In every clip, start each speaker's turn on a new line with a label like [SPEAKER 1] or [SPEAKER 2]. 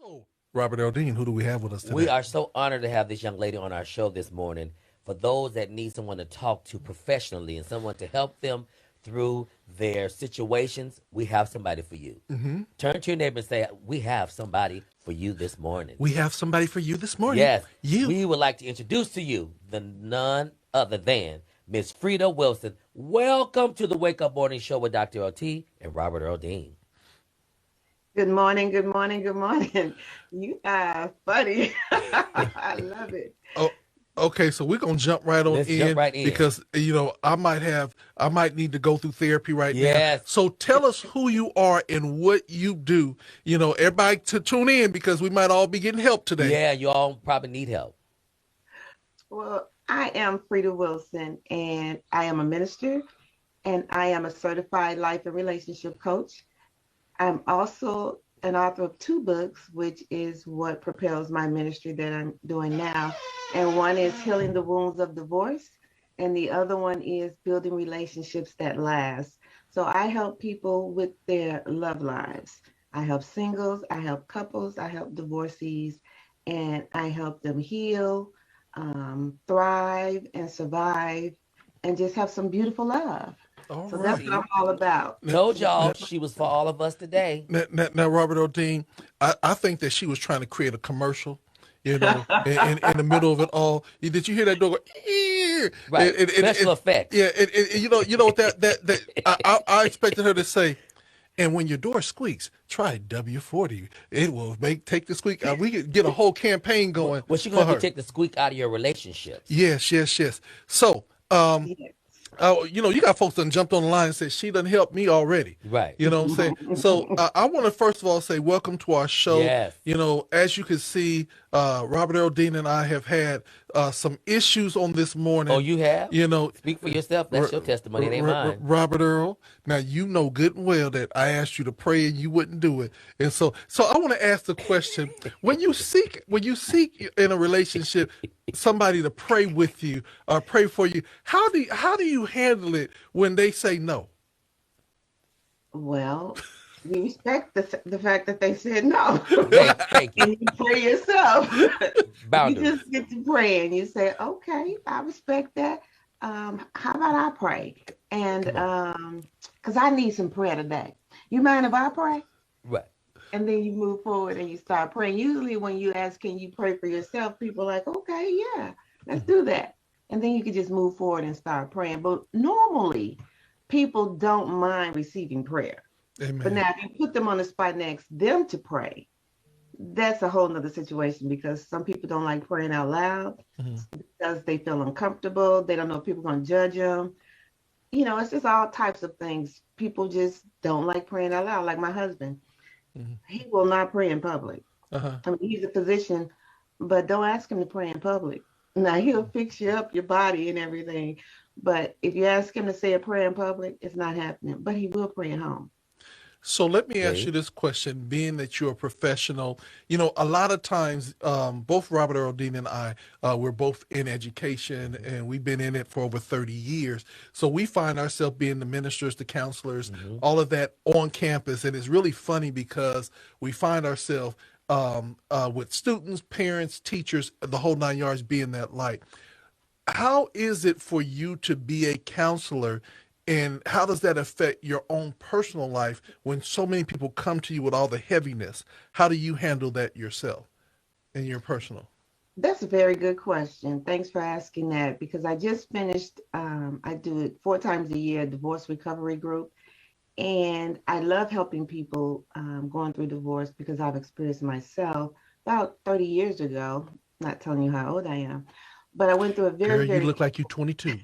[SPEAKER 1] So, Robert Eldine, who do we have with us
[SPEAKER 2] We
[SPEAKER 1] today?
[SPEAKER 2] are so honored to have this young lady on our show this morning. For those that need someone to talk to professionally and someone to help them through their situations, we have somebody for you. Turn to your neighbor and say, "We have somebody for you this morning."
[SPEAKER 1] We have somebody for you this morning.
[SPEAKER 2] Yes,
[SPEAKER 1] You.
[SPEAKER 2] we would like to introduce to you the none other than Miss Freda Wilson. Welcome to the Wake Up Morning Show with Dr. LT and Robert Earl Dean.
[SPEAKER 3] Good morning, good morning, good morning. You are funny. I love it.
[SPEAKER 1] Oh, okay. So we're gonna jump right on
[SPEAKER 2] Let's jump
[SPEAKER 1] in
[SPEAKER 2] right in.
[SPEAKER 1] because I might need to go through therapy right now.
[SPEAKER 2] Yes.
[SPEAKER 1] So tell us who you are and what you do. Everybody to tune in because we might all be getting help today.
[SPEAKER 2] Yeah, you all probably need help.
[SPEAKER 3] Well, I am Freda Wilson, and I am a minister, and I am a certified life and relationship coach. I'm also an author of two books, which is what propels my ministry that I'm doing now. And one is Healing the Wounds of Divorce, and the other one is Building Relationships That Last. So I help people with their love lives. I help singles, I help couples, I help divorcees, and I help them heal, thrive, and survive, and just have some beautiful love.
[SPEAKER 1] All
[SPEAKER 3] So that's
[SPEAKER 1] right.
[SPEAKER 3] what I'm all about.
[SPEAKER 2] Told y'all she was for all of us today.
[SPEAKER 1] Now, Robert O'Dean, I think that she was trying to create a commercial, in the middle of it all. Did you hear that door go? "Ear"?
[SPEAKER 2] Right. Special effects.
[SPEAKER 1] Yeah, you know what that I expected her to say. And when your door squeaks, try W40. It will take the squeak out. We could get a whole campaign going
[SPEAKER 2] Well, she
[SPEAKER 1] for
[SPEAKER 2] gonna have
[SPEAKER 1] her.
[SPEAKER 2] to take the squeak out of your relationships.
[SPEAKER 1] Yes, yes, yes. So,
[SPEAKER 3] Yes.
[SPEAKER 1] you got folks that jumped on the line and said she done helped me already.
[SPEAKER 2] Right.
[SPEAKER 1] You know what I'm saying? So I want to first of all say welcome to our show.
[SPEAKER 2] Yes.
[SPEAKER 1] As you can see, Robert Earl Dean and I have had some issues on this morning.
[SPEAKER 2] Oh, you have?
[SPEAKER 1] You know,
[SPEAKER 2] Speak for yourself. That's your testimony. It ain't mine.
[SPEAKER 1] Robert Earl. Now you know good and well that I asked you to pray and you wouldn't do it. And so I want to ask the question: when you seek in a relationship somebody to pray with you or pray for you, how do you handle it when they say no?
[SPEAKER 3] Well, you respect the fact that they said no.
[SPEAKER 2] Thank you.
[SPEAKER 3] And you pray yourself. You
[SPEAKER 2] Boundaries.
[SPEAKER 3] just get to pray and you say, okay, I respect that. How about I pray? And because I need some prayer today. You mind if I pray?
[SPEAKER 2] Right.
[SPEAKER 3] And then you move forward and you start praying. Usually when you ask, can you pray for yourself? People are like, okay, yeah, let's do that. And then you can just move forward and start praying. But normally people don't mind receiving prayer. But
[SPEAKER 1] Amen.
[SPEAKER 3] now if you put them on the spot and ask them to pray, that's a whole nother situation because some people don't like praying out loud
[SPEAKER 1] Mhm.
[SPEAKER 3] because they feel uncomfortable. They don't know if people are going to judge them. It's just all types of things. People just don't like praying out loud. Like my husband,
[SPEAKER 1] Mhm.
[SPEAKER 3] he will not pray in public.
[SPEAKER 1] Uh-huh.
[SPEAKER 3] I mean, he's a physician, but don't ask him to pray in public. Now, he'll fix you up, your body and everything. But if you ask him to say a prayer in public, it's not happening. But he will pray at home.
[SPEAKER 1] So let me ask
[SPEAKER 2] See?
[SPEAKER 1] you this question, being that you're a professional, a lot of times, both Robert Earl Dean and I, we're both in education and we've been in it for over 30 years. So we find ourselves being the ministers, the counselors, all of that on campus. And it's really funny because we find ourselves with students, parents, teachers, the whole nine yards being that light. How is it for you to be a counselor, and how does that affect your own personal life when so many people come to you with all the heaviness? How do you handle that yourself in your personal?
[SPEAKER 3] That's a very good question. Thanks for asking that because I just finished, I do it 4 times a year, divorce recovery group. And I love helping people going through divorce because I've experienced myself about 30 years ago. Not telling you how old I am, but I went through a
[SPEAKER 1] Girl,
[SPEAKER 3] very,
[SPEAKER 1] you
[SPEAKER 3] very
[SPEAKER 1] look like you're 22.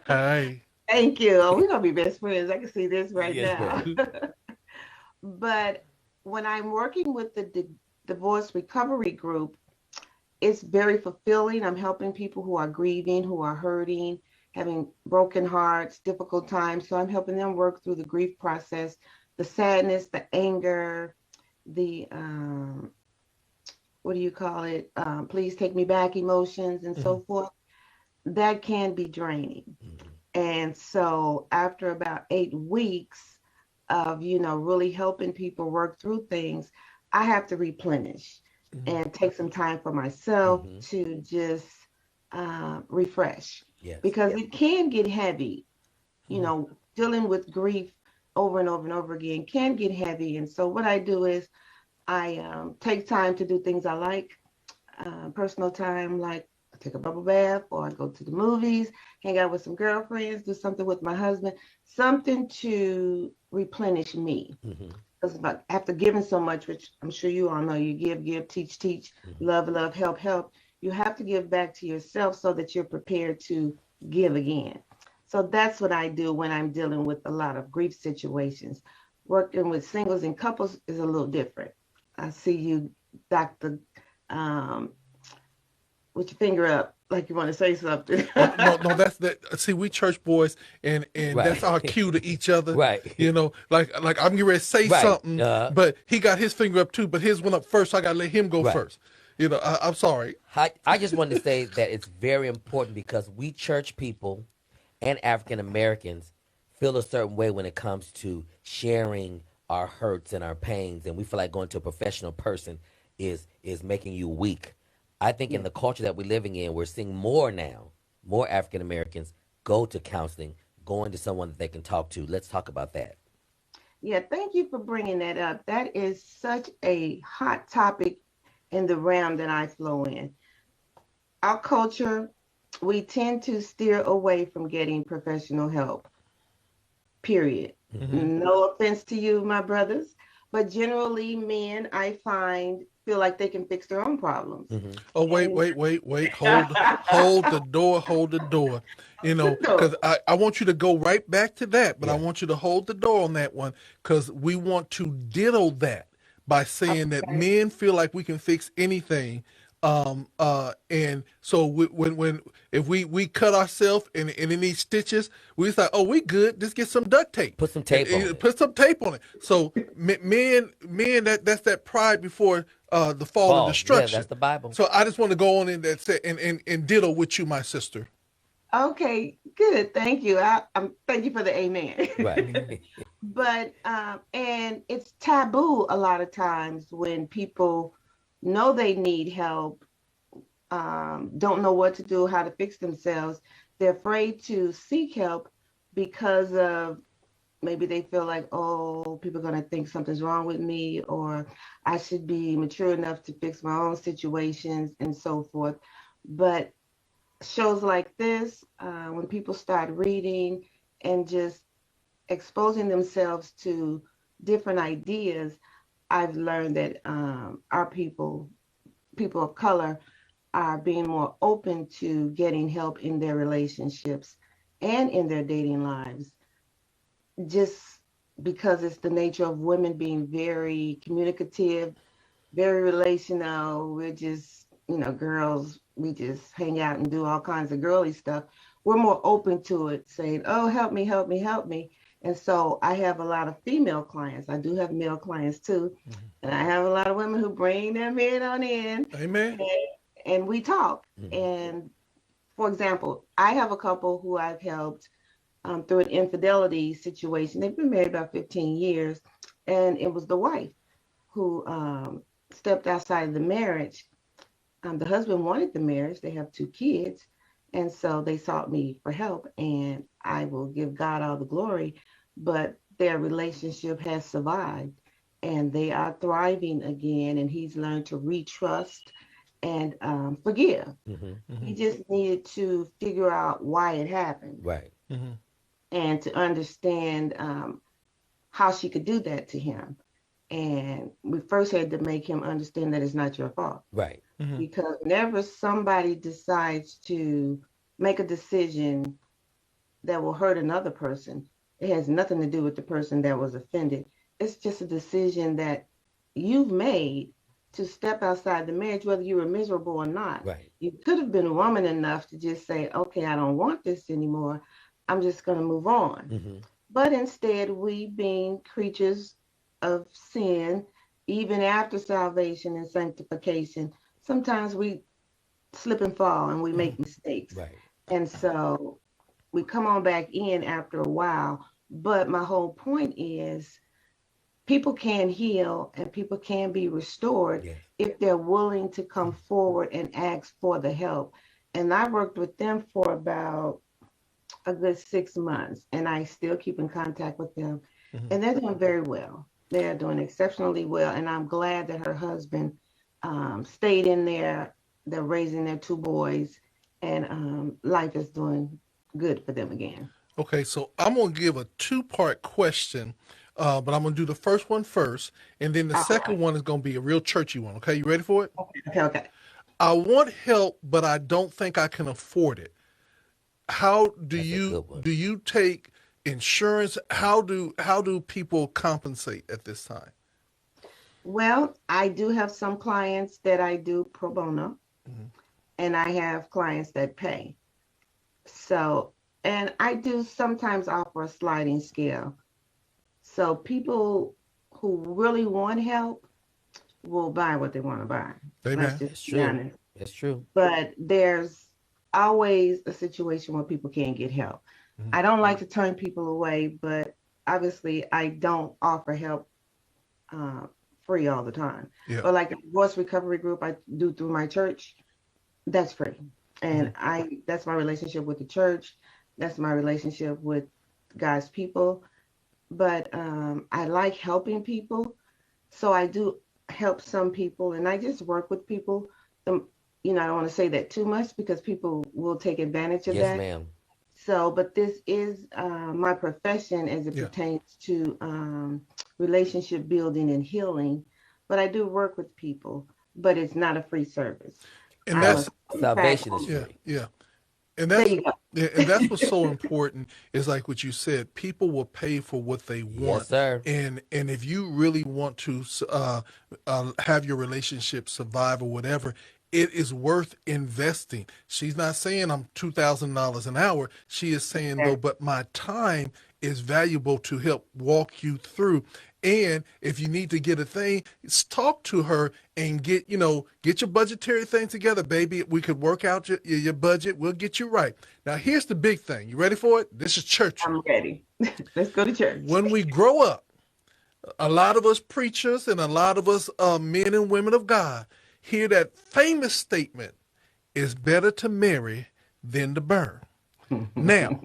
[SPEAKER 1] Hi.
[SPEAKER 3] thank you. Oh, we're gonna be best friends. I can see this right
[SPEAKER 2] Yes,
[SPEAKER 3] now.
[SPEAKER 2] ma'am.
[SPEAKER 3] But when I'm working with the divorce recovery group, it's very fulfilling. I'm helping people who are grieving, who are hurting, having broken hearts, difficult times. So I'm helping them work through the grief process, the sadness, the anger, the what do you call it? Please take me back emotions and
[SPEAKER 1] Mhm.
[SPEAKER 3] so forth. That can be draining. And so after about 8 weeks of, really helping people work through things, I have to replenish and take some time for myself
[SPEAKER 2] Mm-hmm.
[SPEAKER 3] to just refresh
[SPEAKER 2] Yes.
[SPEAKER 3] because it can get heavy. Dealing with grief over and over and over again can get heavy. And so what I do is I take time to do things I like, personal time, like I take a bubble bath or I go to the movies, hang out with some girlfriends, do something with my husband, something to replenish me.
[SPEAKER 2] Mm-hmm.
[SPEAKER 3] Because after giving so much, which I'm sure you all know, you give, teach,
[SPEAKER 2] Mm-hmm.
[SPEAKER 3] love, help. You have to give back to yourself so that you're prepared to give again. So that's what I do when I'm dealing with a lot of grief situations. Working with singles and couples is a little different. I see you, Dr. Um, with your finger up, like you want to say something.
[SPEAKER 1] Oh, no, no, that's that. See, we church boys, and that's our
[SPEAKER 2] Right.
[SPEAKER 1] cue to each other.
[SPEAKER 2] Right.
[SPEAKER 1] Like I'm getting ready to say
[SPEAKER 2] Right.
[SPEAKER 1] something, but he got his finger up too, but his went up first. So I gotta let him go
[SPEAKER 2] Right.
[SPEAKER 1] first. I'm sorry.
[SPEAKER 2] I just wanted to say that it's very important because we church people and African Americans feel a certain way when it comes to sharing our hurts and our pains, and we feel like going to a professional person is making you weak. I think in
[SPEAKER 3] Yeah.
[SPEAKER 2] the culture that we're living in, we're seeing more now, more African Americans go to counseling, going to someone that they can talk to. Let's talk about that.
[SPEAKER 3] Yeah, thank you for bringing that up. That is such a hot topic in the realm that I flow in. Our culture, we tend to steer away from getting professional help, period.
[SPEAKER 2] Hmm.
[SPEAKER 3] No offense to you, my brothers, but generally, men I find feel like they can fix their own problems.
[SPEAKER 2] Hmm.
[SPEAKER 1] Oh, wait,
[SPEAKER 3] And
[SPEAKER 1] wait, wait, wait. Hold the door. Hold the door.
[SPEAKER 3] no,
[SPEAKER 1] Because I want you to go right back to that, but I
[SPEAKER 2] Yeah.
[SPEAKER 1] want you to hold the door on that one because we want to diddle that by saying that
[SPEAKER 3] okay.
[SPEAKER 1] men feel like we can fix anything. And so when if we cut ourselves and it needs stitches, we say, oh, we good. Just get some duct tape
[SPEAKER 2] Put some
[SPEAKER 1] and,
[SPEAKER 2] tape on it.
[SPEAKER 1] put some tape on it. So men, that's that pride before the fall and
[SPEAKER 2] Fall. Yeah, that's
[SPEAKER 1] destruction.
[SPEAKER 2] the Bible.
[SPEAKER 1] So I just want to go on in that say and diddle with you, my sister.
[SPEAKER 3] Okay, good. Thank you. Thank you for the amen.
[SPEAKER 2] Right.
[SPEAKER 3] But and it's taboo a lot of times when people know they need help, don't know what to do, how to fix themselves. They're afraid to seek help because of maybe they feel like, oh, people are going to think something's wrong with me, or I should be mature enough to fix my own situations and so forth. But shows like this, when people start reading and just exposing themselves to different ideas, I've learned that our people of color, are being more open to getting help in their relationships and in their dating lives, just because it's the nature of women being very communicative, very relational. We're just, girls, we just hang out and do all kinds of girly stuff. We're more open to it, saying, oh, help me, help me, help me. And so I have a lot of female clients. I do have male clients too. And I have a lot of women who bring their men on in
[SPEAKER 1] Amen.
[SPEAKER 3] and we talk.
[SPEAKER 2] Hmm.
[SPEAKER 3] And for example, I have a couple who I've helped through an infidelity situation. They've been married about 15 years. And it was the wife who stepped outside of the marriage. The husband wanted the marriage. They have two kids. And so they sought me for help. And I will give God all the glory. But their relationship has survived and they are thriving again. And he's learned to retrust and forgive.
[SPEAKER 2] Hmm.
[SPEAKER 3] He
[SPEAKER 1] Hmm.
[SPEAKER 3] just needed to figure out why it happened
[SPEAKER 2] Right.
[SPEAKER 1] Hmm.
[SPEAKER 3] and to understand how she could do that to him. And we first had to make him understand that it's not your fault.
[SPEAKER 2] Right.
[SPEAKER 1] Hmm.
[SPEAKER 3] Because whenever somebody decides to make a decision that will hurt another person, it has nothing to do with the person that was offended. It's just a decision that you've made to step outside the marriage, whether you were miserable or not.
[SPEAKER 2] Right.
[SPEAKER 3] You could have been woman enough to just say, okay, I don't want this anymore. I'm just going to move on.
[SPEAKER 2] Hmm.
[SPEAKER 3] But instead, we being creatures of sin, even after salvation and sanctification, sometimes we slip and fall and we make mistakes.
[SPEAKER 2] Right.
[SPEAKER 3] And so we come on back in after a while. But my whole point is people can heal and people can be restored
[SPEAKER 2] Yes.
[SPEAKER 3] if they're willing to come forward and ask for the help. And I worked with them for about a good 6 months, and I still keep in contact with them.
[SPEAKER 1] Mhm.
[SPEAKER 3] And they're doing very well. They're doing exceptionally well. And I'm glad that her husband stayed in there. They're raising their two boys, and life is doing good for them again.
[SPEAKER 1] Okay, so I'm gonna give a two-part question, but I'm gonna do the first one first, and then the
[SPEAKER 3] All
[SPEAKER 1] second
[SPEAKER 3] right.
[SPEAKER 1] one is gonna be a real churchy one. Okay, you ready for it?
[SPEAKER 3] Okay. Okay.
[SPEAKER 1] I want help, but I don't think I can afford it. How do
[SPEAKER 2] That's a
[SPEAKER 1] you
[SPEAKER 2] good one.
[SPEAKER 1] do you take insurance? How do people compensate at this time?
[SPEAKER 3] Well, I do have some clients that I do pro bono,
[SPEAKER 1] Mhm.
[SPEAKER 3] and I have clients that pay. So, and I do sometimes offer a sliding scale. So people who really want help will buy what they want to buy. Let's
[SPEAKER 1] Amen.
[SPEAKER 3] just
[SPEAKER 2] That's
[SPEAKER 3] be
[SPEAKER 2] true.
[SPEAKER 3] honest.
[SPEAKER 2] That's true.
[SPEAKER 3] But there's always a situation where people can't get help.
[SPEAKER 1] Mhm.
[SPEAKER 3] I don't like to turn people away, but obviously I don't offer help uh, free all the time.
[SPEAKER 1] Yeah.
[SPEAKER 3] But like the divorce recovery group I do through my church, that's free. And
[SPEAKER 1] Mhm.
[SPEAKER 3] I that's my relationship with the church. That's my relationship with God's people. But I like helping people. So I do help some people, and I just work with people. Um, I don't want to say that too much because people will take advantage of
[SPEAKER 2] Yes,
[SPEAKER 3] that.
[SPEAKER 2] ma'am.
[SPEAKER 3] So, but this is my profession as it
[SPEAKER 1] Yeah.
[SPEAKER 3] pertains to relationship building and healing. But I do work with people, but it's not a free service.
[SPEAKER 1] And
[SPEAKER 3] I'm a
[SPEAKER 1] that's
[SPEAKER 3] certified
[SPEAKER 2] Salvation is
[SPEAKER 3] coach.
[SPEAKER 1] yeah,
[SPEAKER 2] free.
[SPEAKER 1] yeah. And
[SPEAKER 3] There
[SPEAKER 1] that's
[SPEAKER 3] you go.
[SPEAKER 1] yeah, and that's what's so important is like what you said. People will pay for what they
[SPEAKER 2] Yes,
[SPEAKER 1] want,
[SPEAKER 2] sir.
[SPEAKER 1] and if you really want to have your relationship survive or whatever, it is worth investing. She's not saying I'm $2,000 an hour. She is saying though, but my time is valuable to help walk you through. And if you need to get a thing, talk to her and get your budgetary thing together, baby. We could work out your budget. We'll get you right. Now, here's the big thing. You ready for it? This is churchy.
[SPEAKER 3] I'm ready. Let's go to church.
[SPEAKER 1] When we grow up, a lot of us preachers and a lot of us men and women of God hear that famous statement, it's better to marry than to burn. Now,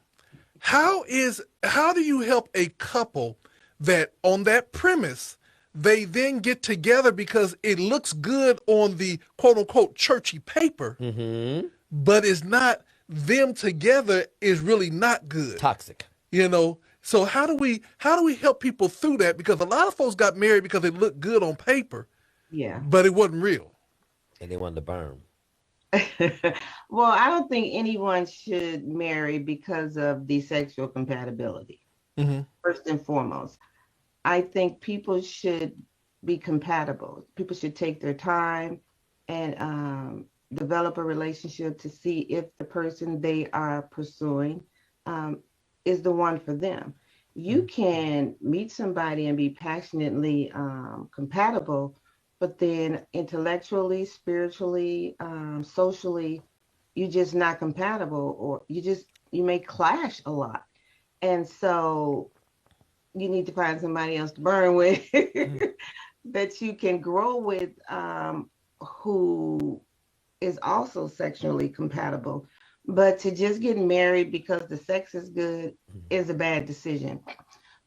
[SPEAKER 1] how do you help a couple that on that premise they then get together because it looks good on the quote unquote churchy paper,
[SPEAKER 2] Mm-hmm.
[SPEAKER 1] but it's not, them together is really not good.
[SPEAKER 2] Toxic.
[SPEAKER 1] So how do we help people through that? Because a lot of folks got married because it looked good on paper,
[SPEAKER 3] Yeah.
[SPEAKER 1] but it wasn't real.
[SPEAKER 2] And they wanted to burn.
[SPEAKER 3] Well, I don't think anyone should marry because of the sexual compatibility,
[SPEAKER 1] Hmm.
[SPEAKER 3] first and foremost. I think people should be compatible. People should take their time and develop a relationship to see if the person they are pursuing um, is the one for them. You can meet somebody and be passionately compatible, but then intellectually, spiritually, socially, you're just not compatible, or you may clash a lot. And so you need to find somebody else to burn with that you can grow with, who is also sexually compatible. But to just get married because the sex is good is a bad decision,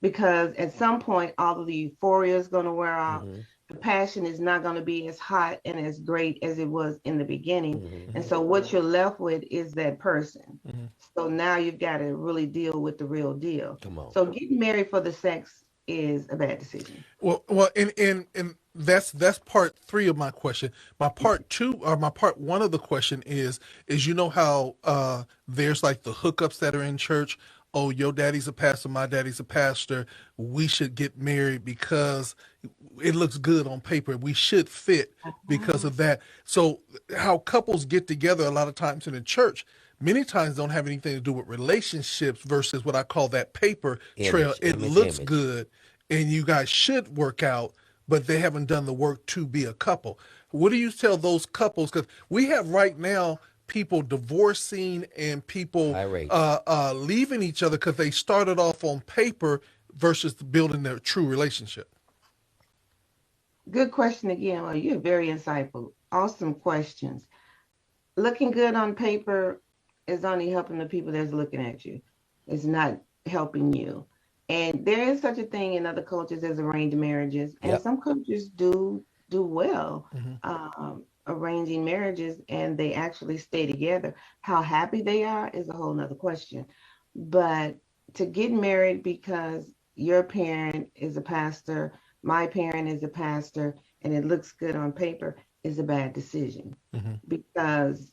[SPEAKER 3] because at some point all of the euphoria is going to wear off.
[SPEAKER 2] Mm-hmm.
[SPEAKER 3] The passion is not going to be as hot and as great as it was in the beginning. And
[SPEAKER 2] Mm-hmm.
[SPEAKER 3] so what you're left with is that person.
[SPEAKER 1] Hmm.
[SPEAKER 3] So now you've got to really deal with the real deal.
[SPEAKER 2] Come on.
[SPEAKER 3] So getting married for the sex is a bad decision.
[SPEAKER 1] Well, and that's part three of my question. My part two, or my part one of the question is how there's like the hookups that are in church. Oh, your daddy's a pastor, my daddy's a pastor. We should get married because it looks good on paper. We should fit because of that. So how couples get together a lot of times in the church, many times don't have anything to do with relationships versus what I call that paper trail.
[SPEAKER 2] Image,
[SPEAKER 1] It
[SPEAKER 2] image,
[SPEAKER 1] looks
[SPEAKER 2] image.
[SPEAKER 1] good and you guys should work out, but they haven't done the work to be a couple. What do you tell those couples? Because we have right now people divorcing and people
[SPEAKER 2] Irate.
[SPEAKER 1] leaving each other because they started off on paper versus building their true relationship.
[SPEAKER 3] Good question again. Well, you're very insightful. Awesome questions. Looking good on paper is only helping the people that's looking at you. It's not helping you. And there is such a thing in other cultures as arranged marriages, and
[SPEAKER 2] Yep.
[SPEAKER 3] some cultures do well
[SPEAKER 1] Hmm.
[SPEAKER 3] arranging marriages, and they actually stay together. How happy they are is a whole nother question. But to get married because your parent is a pastor, my parent is a pastor, and it looks good on paper is a bad decision
[SPEAKER 1] Hmm.
[SPEAKER 3] because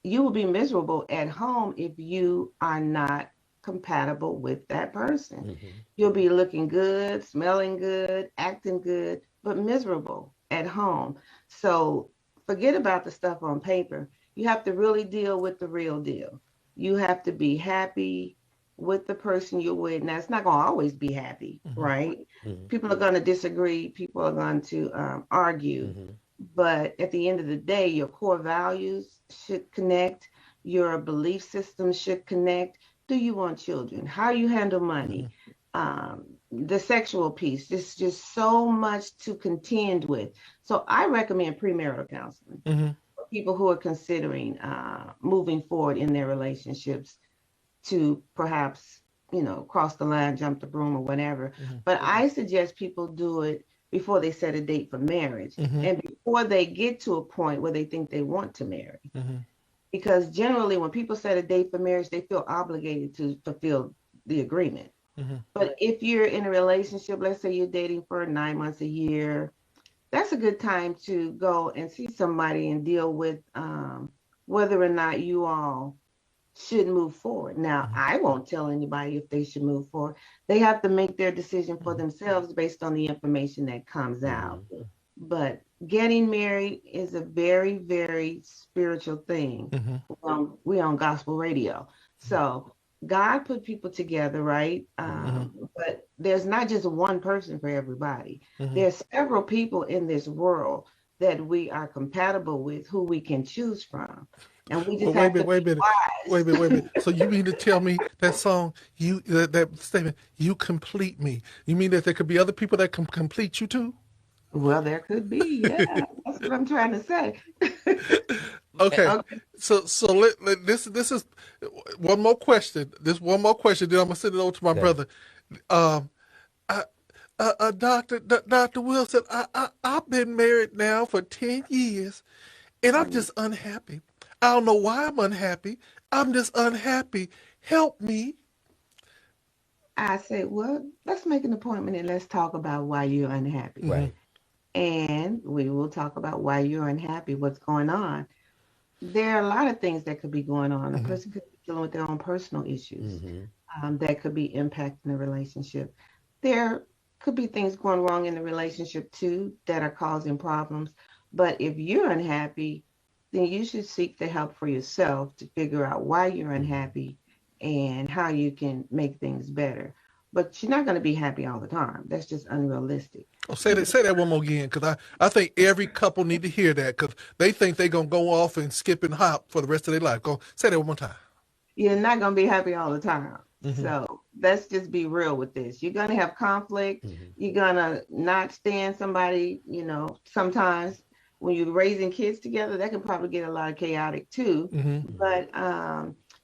[SPEAKER 3] you will be miserable at home if you are not compatible with that person.
[SPEAKER 2] Hmm.
[SPEAKER 3] You'll be looking good, smelling good, acting good, but miserable at home. So forget about the stuff on paper. You have to really deal with the real deal. You have to be happy with the person you're with. Now, it's not going to always be happy,
[SPEAKER 1] Hmm.
[SPEAKER 3] right?
[SPEAKER 2] Hmm.
[SPEAKER 3] People are going to disagree, people are going to argue,
[SPEAKER 2] Hmm.
[SPEAKER 3] but at the end of the day, your core values should connect, your belief system should connect. Do you want children? How you handle
[SPEAKER 1] Hmm.
[SPEAKER 3] money? The sexual piece. There's just so much to contend with. So I recommend premarital counseling
[SPEAKER 1] Hmm.
[SPEAKER 3] for people who are considering moving forward in their relationships to perhaps, cross the line, jump the broom, or whatever.
[SPEAKER 1] Hmm.
[SPEAKER 3] But I suggest people do it before they set a date for marriage
[SPEAKER 1] Hmm.
[SPEAKER 3] and before they get to a point where they think they want to marry.
[SPEAKER 1] Hmm.
[SPEAKER 3] Because generally, when people set a date for marriage, they feel obligated to fulfill the agreement.
[SPEAKER 1] Hmm.
[SPEAKER 3] But if you're in a relationship, let's say you're dating for 9 months, a year, that's a good time to go and see somebody and deal with whether or not you all should move forward. Now, I won't tell anybody if they should move forward. They have to make their decision for themselves based on the information that comes out.
[SPEAKER 2] Hmm.
[SPEAKER 3] But getting married is a very, very spiritual thing.
[SPEAKER 1] Hmm.
[SPEAKER 3] We on gospel radio. So God put people together, right?
[SPEAKER 1] Hmm.
[SPEAKER 3] But there's not just one person for everybody.
[SPEAKER 1] Hmm.
[SPEAKER 3] There's several people in this world that we are compatible with who we can choose from. And we
[SPEAKER 1] Well,
[SPEAKER 3] just
[SPEAKER 1] wait a
[SPEAKER 3] have to
[SPEAKER 1] minute, wait a
[SPEAKER 3] be
[SPEAKER 1] minute, wait a minute, wait a minute. So you mean to tell me that song, that statement, "You complete me"? You mean that there could be other people that can complete you too?
[SPEAKER 3] well, there could be, yeah. That's what I'm trying to say.
[SPEAKER 1] Okay,
[SPEAKER 3] Okay.
[SPEAKER 1] so this is one more question. This one more question. Then I'm gonna send it over to my
[SPEAKER 2] Okay.
[SPEAKER 1] brother. Um, I, Doctor Wilson, I've been married now for 10 years, and I'm
[SPEAKER 3] Mm.
[SPEAKER 1] just unhappy. I don't know why I'm unhappy. I'm just unhappy. Help me.
[SPEAKER 3] I said, well, let's make an appointment and let's talk about why you're unhappy.
[SPEAKER 1] Hmm.
[SPEAKER 2] Right.
[SPEAKER 3] And we will talk about why you're unhappy, what's going on. There are a lot of things that could be going on. A
[SPEAKER 1] Hmm.
[SPEAKER 3] person could be dealing with their own personal issues
[SPEAKER 2] Hmm.
[SPEAKER 3] that could be impacting the relationship. There could be things going wrong in the relationship too that are causing problems. But if you're unhappy, then you should seek the help for yourself to figure out why you're
[SPEAKER 2] Hmm.
[SPEAKER 3] unhappy and how you can make things better. But you're not going to be happy all the time. That's just unrealistic.
[SPEAKER 1] Oh,
[SPEAKER 3] People,
[SPEAKER 1] say that one more again, because I think every couple need to hear that, because they think they're gonna go off and skip and hop for the rest of their life. Go say that one more time.
[SPEAKER 3] you're not going to be happy all the time.
[SPEAKER 1] Hmm.
[SPEAKER 3] So let's just be real with this. You're going to have conflict.
[SPEAKER 2] Hmm.
[SPEAKER 3] You're going to not stand somebody, sometimes when you're raising kids together, that can probably get a lot of chaotic too.
[SPEAKER 1] Hmm.
[SPEAKER 3] But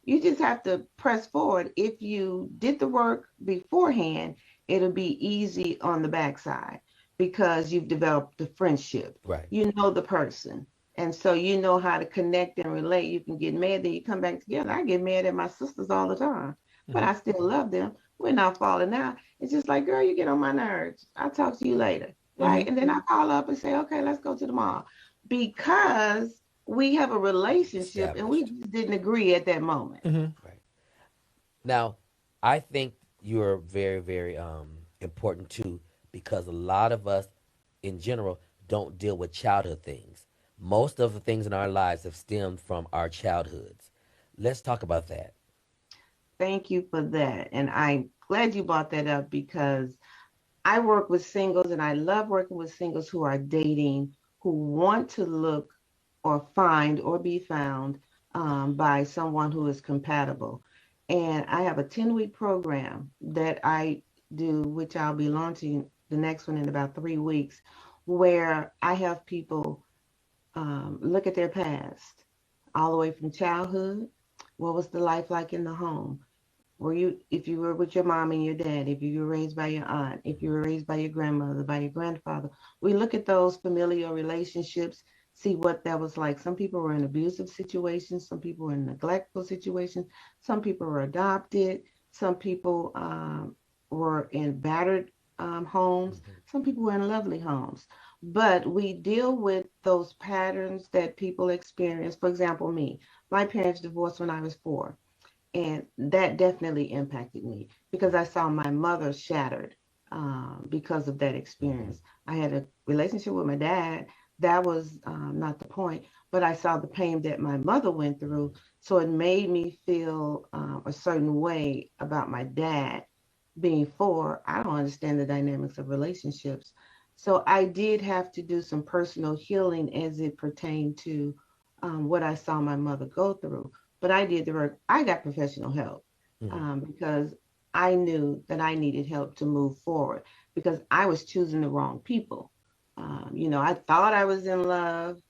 [SPEAKER 3] you just have to press forward. If you did the work beforehand, it'll be easy on the backside because you've developed the friendship.
[SPEAKER 2] Right.
[SPEAKER 3] You know the person. And so you know how to connect and relate. You can get mad, then you come back together. I get mad at my sisters all the time, but
[SPEAKER 1] Hmm.
[SPEAKER 3] I still love them. We're not falling out. It's just like, girl, you get on my nerves. I'll talk to you later.
[SPEAKER 1] Hmm.
[SPEAKER 3] Right. And then I call up and say, okay, let's go to the mall. Because we have a relationship and we
[SPEAKER 2] Established.
[SPEAKER 3] just didn't agree at that moment.
[SPEAKER 1] Hmm.
[SPEAKER 2] Right. Now, I think you're very, very important too, because a lot of us, in general, don't deal with childhood things. Most of the things in our lives have stemmed from our childhoods. Let's talk about that.
[SPEAKER 3] Thank you for that. And I'm glad you brought that up because I work with singles and I love working with singles who are dating, who want to look or find or be found by someone who is compatible. And I have a 10-week program that I do, which I'll be launching the next one in about 3 weeks, where I have people look at their past, all the way from childhood. What was the life like in the home? Were you, if you were with your mom and your dad, if you were raised by your aunt, if you were raised by your grandmother, by your grandfather, we look at those familial relationships, see what that was like. Some people were in abusive situations, some people were in neglectful situations, some people were adopted, some people were in battered homes, some people were in lovely homes. But we deal with those patterns that people experience. For example, me, my parents divorced when I was 4. And that definitely impacted me because I saw my mother shattered because of that experience. I had a relationship with my dad. That was not the point, but I saw the pain that my mother went through. So it made me feel a certain way about my dad being 4. I don't understand the dynamics of relationships. So I did have to do some personal healing as it pertained to what I saw my mother go through. But I did the work. I got professional help because I knew that I needed help to move forward because I was choosing the wrong people. I thought I was in love,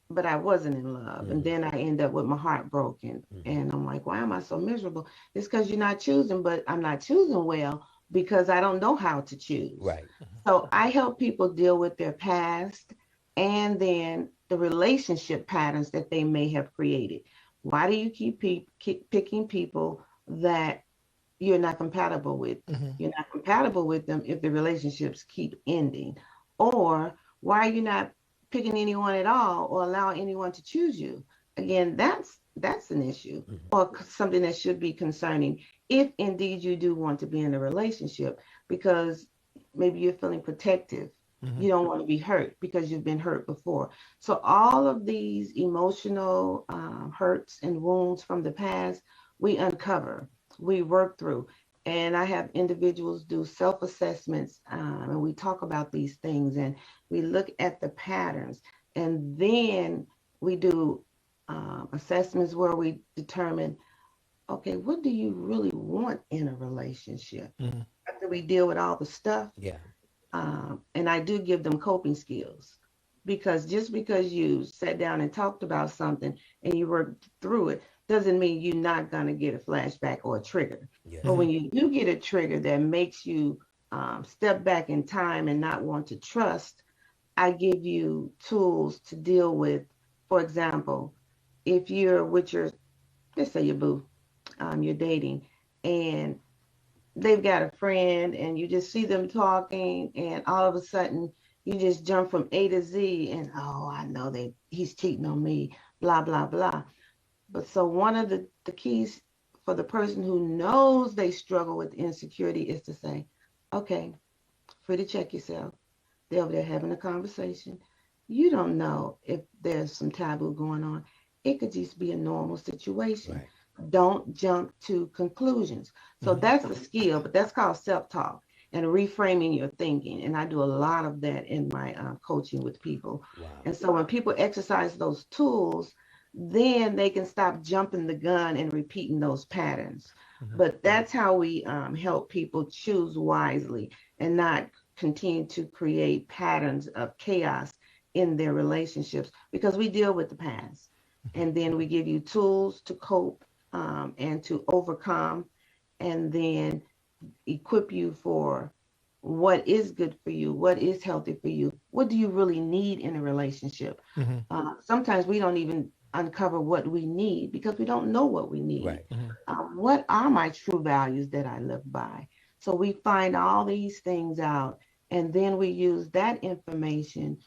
[SPEAKER 3] but I wasn't in love. And then I end up with my heart broken. And I'm like, why am I so miserable? It's because you're not choosing, but I'm not choosing well because I don't know how to choose.
[SPEAKER 2] Right.
[SPEAKER 3] So I help people deal with their past and then the relationship patterns that they may have created. Why do you keep picking people that you're not compatible with? You're not compatible with them if the relationships keep ending. Or why are you not picking anyone at all or allowing anyone to choose you? Again, that's an issue or something that should be concerning if indeed you do want to be in a relationship because maybe you're feeling protective. You don't want to be hurt because you've been hurt before. So all of these emotional hurts and wounds from the past, we uncover, we work through. And I have individuals do self-assessments and we talk about these things and we look at the patterns. And then we do assessments where we determine, okay, what do you really want in a relationship? After we deal with all the stuff.
[SPEAKER 2] Yeah.
[SPEAKER 3] And I do give them coping skills because just because you sat down and talked about something and you worked through it doesn't mean you're not going to get a flashback or a trigger.
[SPEAKER 2] Yes.
[SPEAKER 3] But when you do get a trigger that makes you step back in time and not want to trust, I give you tools to deal with. For example, if you're with your, let's say your boo, you're dating, and they've got a friend and you just see them talking and all of a sudden you just jump from A to Z and oh, I know that he's cheating on me, blah, blah, blah. But so one of the keys for the person who knows they struggle with insecurity is to say, okay, free to check yourself. They're over there having a conversation. You don't know if there's some taboo going on. It could just be a normal situation.
[SPEAKER 2] Right.
[SPEAKER 3] Don't jump to conclusions. So that's a skill, but that's called self-talk and reframing your thinking. And I do a lot of that in my coaching with people.
[SPEAKER 2] Wow.
[SPEAKER 3] And so when people exercise those tools, then they can stop jumping the gun and repeating those patterns. But that's how we help people choose wisely and not continue to create patterns of chaos in their relationships because we deal with the past. And then we give you tools to cope and to overcome, and then equip you for what is good for you, what is healthy for you, what do you really need in a relationship. Sometimes we don't even uncover what we need because we don't know what we need.
[SPEAKER 2] Right.
[SPEAKER 3] What are my true values that I live by? So we find all these things out, and then we use that information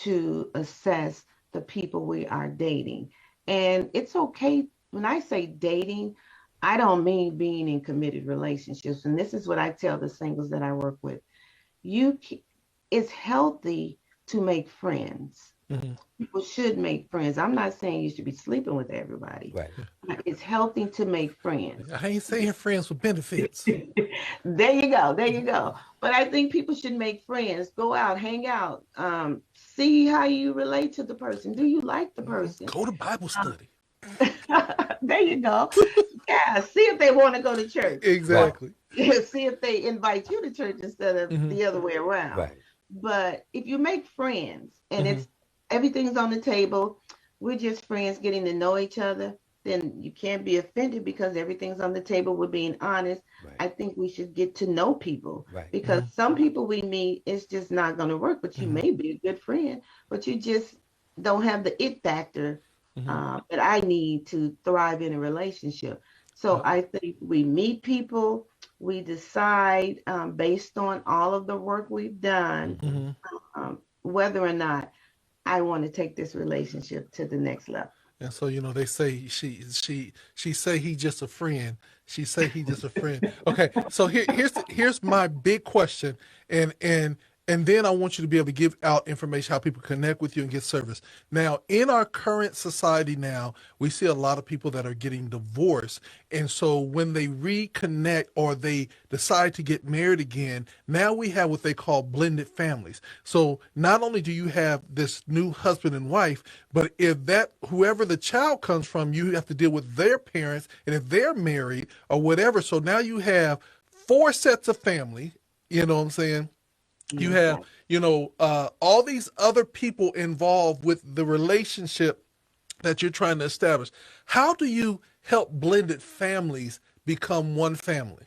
[SPEAKER 3] to assess the people we are dating. And it's okay. When I say dating, I don't mean being in committed relationships. And this is what I tell the singles that I work with. It's healthy to make friends. People should make friends. I'm not saying you should be sleeping with everybody.
[SPEAKER 2] Right.
[SPEAKER 3] It's healthy to make friends.
[SPEAKER 1] I ain't saying friends with benefits.
[SPEAKER 3] There you go. There you go. But I think people should make friends. Go out, hang out, see how you relate to the person. Do you like the person?
[SPEAKER 1] Go to Bible study.
[SPEAKER 3] There you go. Yeah, see if they want to go to church.
[SPEAKER 1] Exactly.
[SPEAKER 3] See if they invite you to church instead of the other way around.
[SPEAKER 2] Right.
[SPEAKER 3] But if you make friends and
[SPEAKER 1] Hmm.
[SPEAKER 3] it's everything's on the table, we're just friends getting to know each other, then you can't be offended because everything's on the table. We're being honest.
[SPEAKER 2] Right.
[SPEAKER 3] I think we should get to know people
[SPEAKER 2] Right.
[SPEAKER 3] because some people we meet, it's just not going to work. But you
[SPEAKER 1] Hmm.
[SPEAKER 3] may be a good friend, but you just don't have the it factor
[SPEAKER 1] Hmm.
[SPEAKER 3] that I need to thrive in a relationship. So
[SPEAKER 1] Yep.
[SPEAKER 3] I think we meet people, we decide based on all of the work we've done
[SPEAKER 2] Mm-hmm.
[SPEAKER 1] Hmm.
[SPEAKER 3] whether or not I want to take this relationship to the next level.
[SPEAKER 1] And so, they say she say he just a friend. She say he just a friend. Okay, so here's my big question, and then I want you to be able to give out information how people connect with you and get service. Now, in our current society now, we see a lot of people that are getting divorced, and so when they reconnect or they decide to get married again, now we have what they call blended families. So not only do you have this new husband and wife, but if that whoever the child comes from, you have to deal with their parents, and if they're married or whatever. So now you have four sets of family. You know what I'm saying? You
[SPEAKER 3] Yes,
[SPEAKER 1] have, all these other people involved with the relationship that you're trying to establish. How do you help blended families become one family?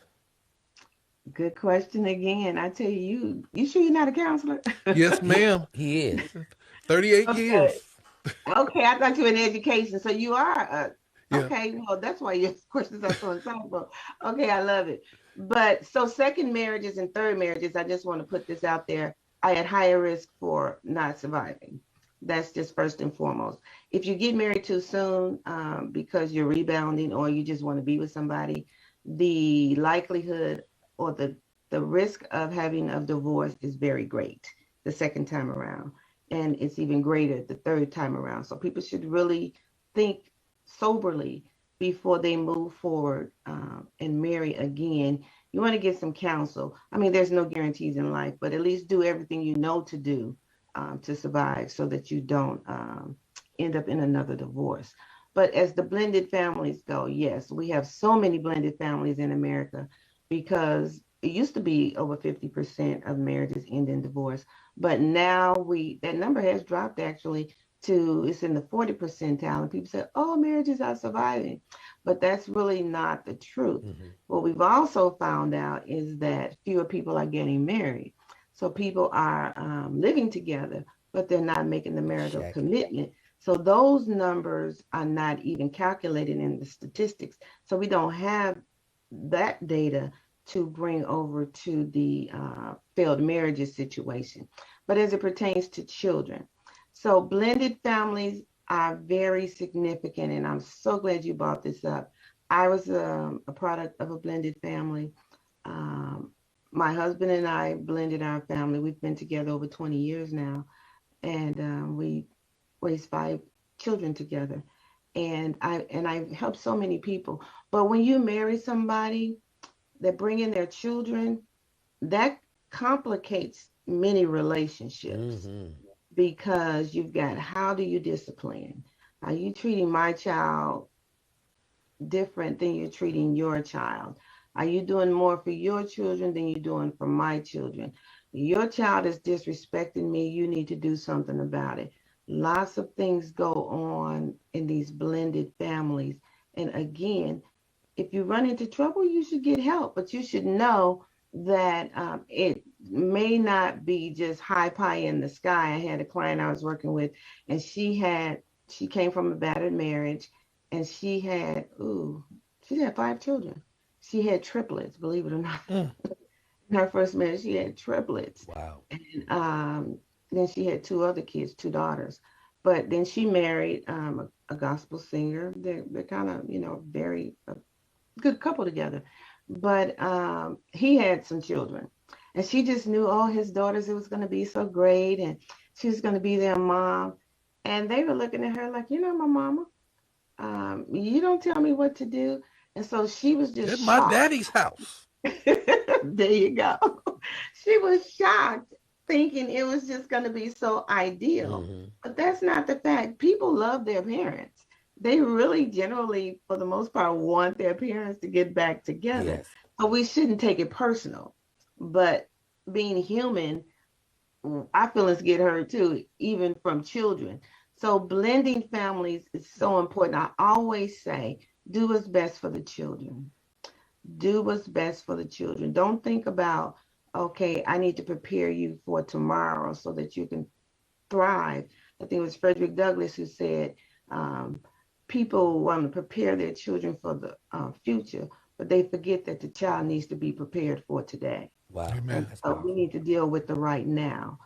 [SPEAKER 3] good question again. I tell you, you sure you're not a counselor?
[SPEAKER 1] Yes, ma'am.
[SPEAKER 2] He is.
[SPEAKER 1] 38
[SPEAKER 3] Okay.
[SPEAKER 1] years.
[SPEAKER 3] Okay, I thought you were in education, so you are.
[SPEAKER 1] Yeah.
[SPEAKER 3] Okay, well, that's why your questions are so insightful. Okay, I love it. But so second marriages and third marriages, I just want to put this out there. I had higher risk for not surviving. That's just first and foremost. If you get married too soon because you're rebounding or you just want to be with somebody, the likelihood or the risk of having a divorce is very great the second time around, and it's even greater the third time around. So people should really think soberly before they move forward and marry again. You want to get some counsel. I mean, there's no guarantees in life, but at least do everything you know to do to survive so that you don't end up in another divorce. But as the blended families go, yes, we have so many blended families in America because it used to be over 50% of marriages end in divorce. But now that number has dropped actually to it's in the 40 percentile. And people say, oh, marriages are surviving. But that's really not the truth.
[SPEAKER 2] Mm-hmm.
[SPEAKER 3] What we've also found out is that fewer people are getting married. So people are living together, but they're not making the marital
[SPEAKER 2] Shacking.
[SPEAKER 3] commitment. So those numbers are not even calculated in the statistics. So we don't have that data to bring over to the failed marriages situation. But as it pertains to children, so blended families are very significant, and I'm so glad you brought this up. I was a product of a blended family. Um, my husband and I blended our family. We've been together over 20 years now, and we raised five children together. And I've helped so many people. But when you marry somebody that bring in their children, that complicates many relationships
[SPEAKER 2] Mm-hmm.
[SPEAKER 3] because you've got how do you discipline? Are you treating my child different than you're treating your child? Are you doing more for your children than you're doing for my children? Your child is disrespecting me. You need to do something about it. Lots of things go on in these blended families. And again, if you run into trouble, you should get help, but you should know that it may not be just high pie in the sky. I had a client I was working with, and she came from a battered marriage, and she had five children. She had triplets, believe it or not.
[SPEAKER 1] Mm.
[SPEAKER 3] In her first marriage, she had triplets,
[SPEAKER 2] Wow.
[SPEAKER 3] and then she had two other kids, two daughters. But then she married a gospel singer. They're kind of very good couple together. But he had some children. And she just knew, all his daughters, it was going to be so great. And she was going to be their mom. And they were looking at her like, you're not my mama. You don't tell me what to do. And so she was just
[SPEAKER 1] At my
[SPEAKER 3] shocked.
[SPEAKER 1] daddy's house.
[SPEAKER 3] There you go. She was shocked, thinking it was just going to be so ideal.
[SPEAKER 2] Mm-hmm.
[SPEAKER 3] But that's not the fact. People love their parents. They really generally, for the most part, want their parents to get back together.
[SPEAKER 2] Yes.
[SPEAKER 3] So we shouldn't take it personal. But being human, our feelings get hurt too, even from children. So blending families is so important. I always say, do what's best for the children. Do what's best for the children. Don't think about, okay, I need to prepare you for tomorrow so that you can thrive. I think it was Frederick Douglass who said, um, people want to prepare their children for the future, but they forget that the child needs to be prepared for today.
[SPEAKER 2] Wow,
[SPEAKER 3] And
[SPEAKER 1] Amen.
[SPEAKER 2] that's
[SPEAKER 3] so we
[SPEAKER 2] powerful.
[SPEAKER 3] need to deal with the right now,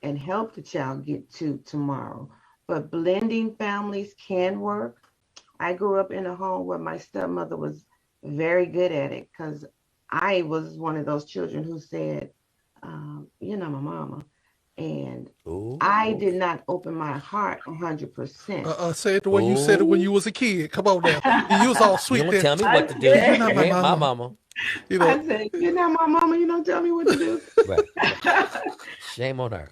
[SPEAKER 3] and help the child get to tomorrow. But blending families can work. I grew up in a home where my stepmother was very good at it because I was one of those children who said, you're not my mama. And
[SPEAKER 2] Ooh,
[SPEAKER 3] I did not open my heart 100%.
[SPEAKER 1] Say it the way you said it when
[SPEAKER 2] ooh.
[SPEAKER 1] you was a kid. Come on now. You was all
[SPEAKER 2] You
[SPEAKER 1] sweet
[SPEAKER 2] don't
[SPEAKER 1] then.
[SPEAKER 2] tell me
[SPEAKER 3] I
[SPEAKER 2] what to do.
[SPEAKER 1] You're not
[SPEAKER 2] You
[SPEAKER 1] my
[SPEAKER 3] said,
[SPEAKER 2] ain't my
[SPEAKER 1] mama.
[SPEAKER 2] mama.
[SPEAKER 1] You know.
[SPEAKER 3] I said, you're not my mama. You don't tell me what to do.
[SPEAKER 2] Right. Shame on her.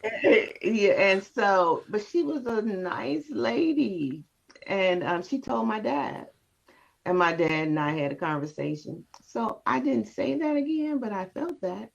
[SPEAKER 3] Yeah, and so, but she was a nice lady. And she told my dad, and my dad and I had a conversation. So I didn't say that again, but I felt that.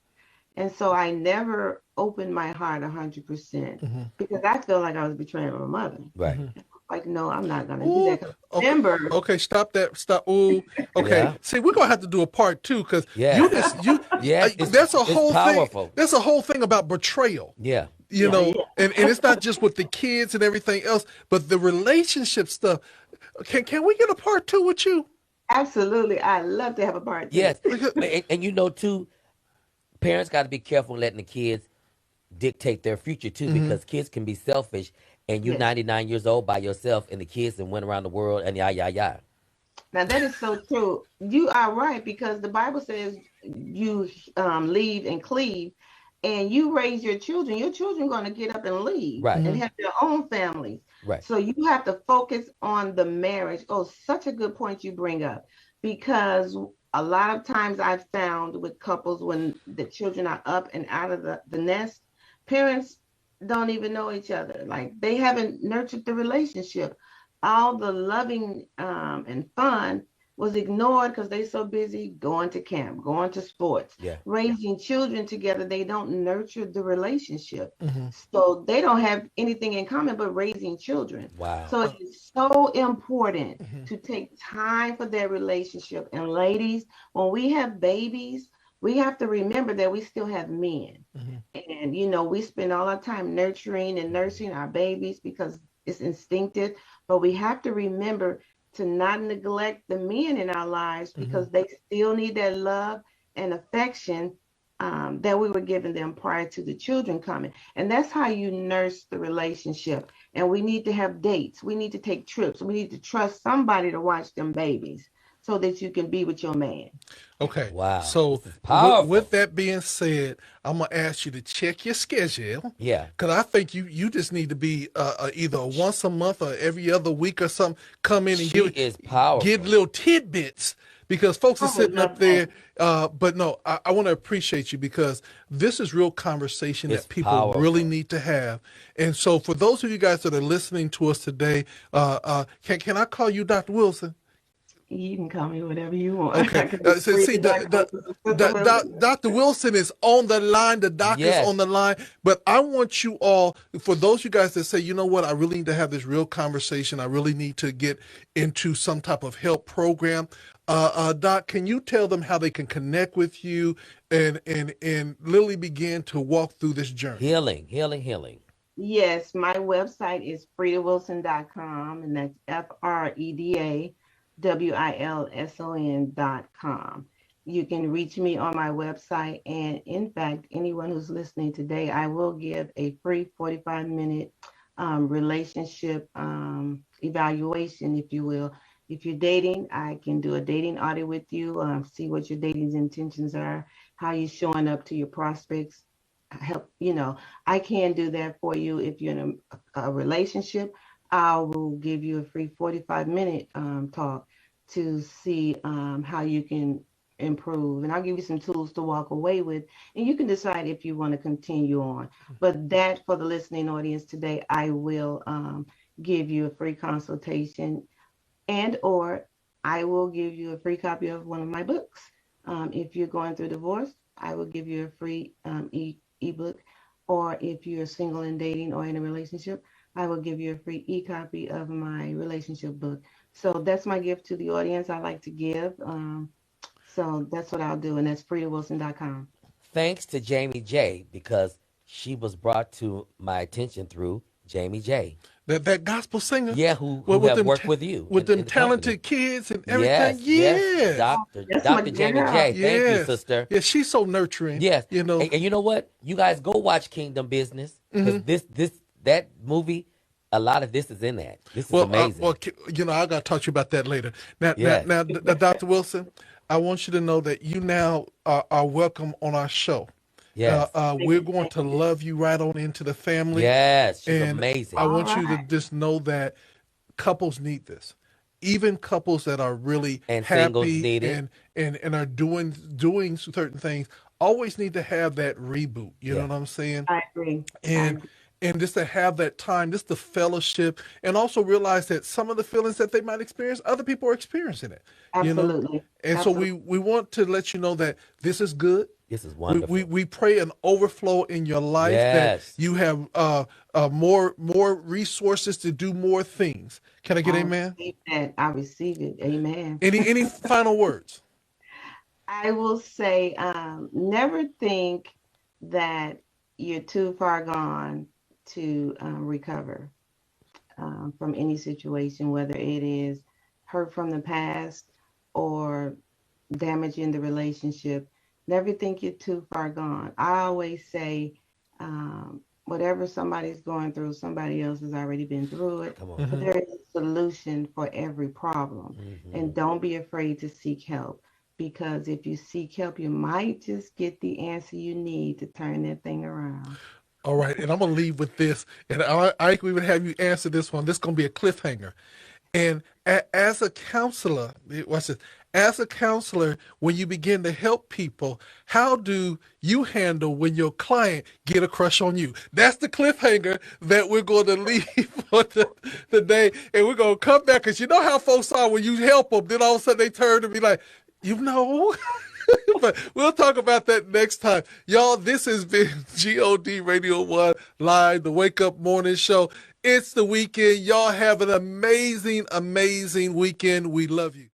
[SPEAKER 3] And so I never opened my heart 100%
[SPEAKER 1] Hmm.
[SPEAKER 3] because I felt like I was betraying my mother.
[SPEAKER 2] Right.
[SPEAKER 1] Hmm.
[SPEAKER 3] Like, no, I'm not going to do
[SPEAKER 1] Ooh,
[SPEAKER 3] that. 'Cause
[SPEAKER 1] okay,
[SPEAKER 3] remember,
[SPEAKER 1] okay, stop that, stop. Ooh, okay.
[SPEAKER 2] Yeah.
[SPEAKER 1] See, we're gonna have to do a part two because you
[SPEAKER 2] Yes.
[SPEAKER 1] just you.
[SPEAKER 2] Yes.
[SPEAKER 1] That's a
[SPEAKER 2] It's
[SPEAKER 1] whole thing.
[SPEAKER 2] powerful.
[SPEAKER 1] That's a whole thing about betrayal.
[SPEAKER 2] Yeah.
[SPEAKER 1] You
[SPEAKER 3] yeah,
[SPEAKER 1] know,
[SPEAKER 3] yeah,
[SPEAKER 1] and it's not just with the kids and everything else, but the relationship stuff. Can we get a part two with you?
[SPEAKER 3] absolutely. I love to have a part two.
[SPEAKER 2] Yes. And you know too, parents got to be careful letting the kids dictate their future too,
[SPEAKER 1] Hmm.
[SPEAKER 2] because kids can be selfish, and you
[SPEAKER 3] Yes.
[SPEAKER 2] 99 years old by yourself, and the kids and went around the world and yeah.
[SPEAKER 3] Now that is so true. You are right because the Bible says you leave and cleave, and you raise your children. Your children going to get up and leave
[SPEAKER 2] Right.
[SPEAKER 3] and
[SPEAKER 1] Hmm.
[SPEAKER 3] have their own families.
[SPEAKER 2] Right.
[SPEAKER 3] So you have to focus on the marriage. Oh, such a good point you bring up because a lot of times I've found with couples when the children are up and out of the nest, parents don't even know each other. Like they haven't nurtured the relationship. All the loving and fun was ignored because they're so busy going to camp, going to sports,
[SPEAKER 2] Yeah.
[SPEAKER 3] raising children together. They don't nurture the relationship.
[SPEAKER 1] Hmm.
[SPEAKER 3] So they don't have anything in common but raising children.
[SPEAKER 2] Wow.
[SPEAKER 3] So it's so important
[SPEAKER 1] Hmm.
[SPEAKER 3] to take time for their relationship. And ladies, when we have babies, we have to remember that we still have men.
[SPEAKER 1] Hmm.
[SPEAKER 3] And, we spend all our time nurturing and nursing our babies because it's instinctive. But we have to remember to not neglect the men in our lives
[SPEAKER 1] Hmm.
[SPEAKER 3] because they still need that love and affection that we were giving them prior to the children coming. And that's how you nurse the relationship. And we need to have dates. We need to take trips. We need to trust somebody to watch them babies so that you can be with your man.
[SPEAKER 1] Okay,
[SPEAKER 2] Wow.
[SPEAKER 1] so
[SPEAKER 2] This is
[SPEAKER 1] with
[SPEAKER 2] powerful.
[SPEAKER 1] that being said, I'm gonna ask you to check your schedule
[SPEAKER 2] Yeah.
[SPEAKER 1] because I think you just need to be either once a month or every other week or something. Come in and
[SPEAKER 2] She is
[SPEAKER 1] give
[SPEAKER 2] powerful.
[SPEAKER 1] little tidbits because folks are
[SPEAKER 3] I would
[SPEAKER 1] sitting up
[SPEAKER 3] love that.
[SPEAKER 1] there. But no, I want to appreciate you because this is real conversation
[SPEAKER 2] It's
[SPEAKER 1] that people really
[SPEAKER 2] powerful.
[SPEAKER 1] need to have. And so, for those of you guys that are listening to us today, can I call you Dr. Wilson?
[SPEAKER 3] You can call me whatever you want.
[SPEAKER 1] Okay.
[SPEAKER 3] I can be free
[SPEAKER 1] See,
[SPEAKER 3] to Dr. Wilson, Sister Wilson.
[SPEAKER 1] Dr. Wilson is on the line. The doctor's on
[SPEAKER 2] Yes.
[SPEAKER 1] the line. But I want you all, for those of you guys that say, you know what, I really need to have this real conversation. I really need to get into some type of help program. Doc, can you tell them how they can connect with you and literally begin to walk through this journey?
[SPEAKER 2] Healing, healing, healing.
[SPEAKER 3] Yes, my website is fredawilson.com, and that's FREDAWILSON.com. You can reach me on my website. And in fact, anyone who's listening today, I will give a free 45-minute relationship evaluation, if you will. If you're dating, I can do a dating audit with you, see what your dating intentions are, how you're showing up to your prospects, help, I can do that for you. If you're in a relationship, I will give you a free 45-minute talk to see how you can improve. And I'll give you some tools to walk away with. And you can decide if you want to continue on. But that, for the listening audience today, I will give you a free consultation, and or I will give you a free copy of one of my books. If you're going through divorce, I will give you a free ebook. or if you're single and dating or in a relationship, I will give you a free e-copy of my relationship book. So that's my gift to the audience. I like to give. So that's what I'll do, and that's FredaWilson.com.
[SPEAKER 2] Thanks to Jamie J, because she was brought to my attention through Jamie J.
[SPEAKER 1] That gospel singer.
[SPEAKER 2] Yeah,
[SPEAKER 1] Well,
[SPEAKER 2] who have worked with you
[SPEAKER 1] with them
[SPEAKER 2] in the company.
[SPEAKER 1] talented kids and everything.
[SPEAKER 2] Yes,
[SPEAKER 1] Yes.
[SPEAKER 3] That's my
[SPEAKER 2] Dr. Jamie
[SPEAKER 3] girl.
[SPEAKER 2] J. Thank you,
[SPEAKER 1] Yes.
[SPEAKER 2] sister.
[SPEAKER 1] Yeah, she's so nurturing.
[SPEAKER 2] Yes,
[SPEAKER 1] You know.
[SPEAKER 2] and you know what? You guys go watch Kingdom Business, because that movie, a lot of this is in that. This is amazing.
[SPEAKER 1] You know, I got to talk to you about that later. Now,
[SPEAKER 2] Yes.
[SPEAKER 1] Dr. Wilson, I want you to know that you now are welcome on our show.
[SPEAKER 2] Yes.
[SPEAKER 1] We're going to love you right on into the family.
[SPEAKER 2] Yes, she's
[SPEAKER 1] And
[SPEAKER 2] amazing.
[SPEAKER 1] I want you to
[SPEAKER 3] Alright.
[SPEAKER 1] just know that couples need this. Even couples that are really
[SPEAKER 2] And singles
[SPEAKER 1] happy
[SPEAKER 2] need it.
[SPEAKER 1] and are doing certain things always need to have that reboot. You know
[SPEAKER 2] Yeah.
[SPEAKER 1] what I'm saying?
[SPEAKER 3] I agree.
[SPEAKER 1] And just to have that time, just the fellowship, and also realize that some of the feelings that they might experience, other people are experiencing it. You know?
[SPEAKER 3] Absolutely.
[SPEAKER 1] And
[SPEAKER 3] Absolutely.
[SPEAKER 1] so we want to let you know that this is good.
[SPEAKER 2] This is wonderful.
[SPEAKER 1] We pray an overflow in your life,
[SPEAKER 2] Yes.
[SPEAKER 1] that you have more resources to do more things. Can I get amen?
[SPEAKER 3] receive that. I receive it. Amen.
[SPEAKER 1] Any final words?
[SPEAKER 3] I will say, never think that you're too far gone to recover from any situation, whether it is hurt from the past or damage in the relationship. Never think you're too far gone. I always say, whatever somebody's going through, somebody else has already been through it.
[SPEAKER 2] Come on.
[SPEAKER 3] But there is a solution for every problem. And don't be afraid to seek help, because if you seek help, you might just get the answer you need to turn that thing around.
[SPEAKER 1] All right, and I'm gonna leave with this, and I can even have you answer this one. This is gonna be a cliffhanger. And as a counselor, watch this. As a counselor, when you begin to help people, how do you handle when your client get a crush on you? That's the cliffhanger that we're going to leave for the day, and we're going to come back, because you know how folks are when you help them, then all of a sudden they turn to be like, you know. But we'll talk about that next time. Y'all, this has been God Radio 1 Live, the Wake Up Morning Show. It's the weekend. Y'all have an amazing, amazing weekend. We love you.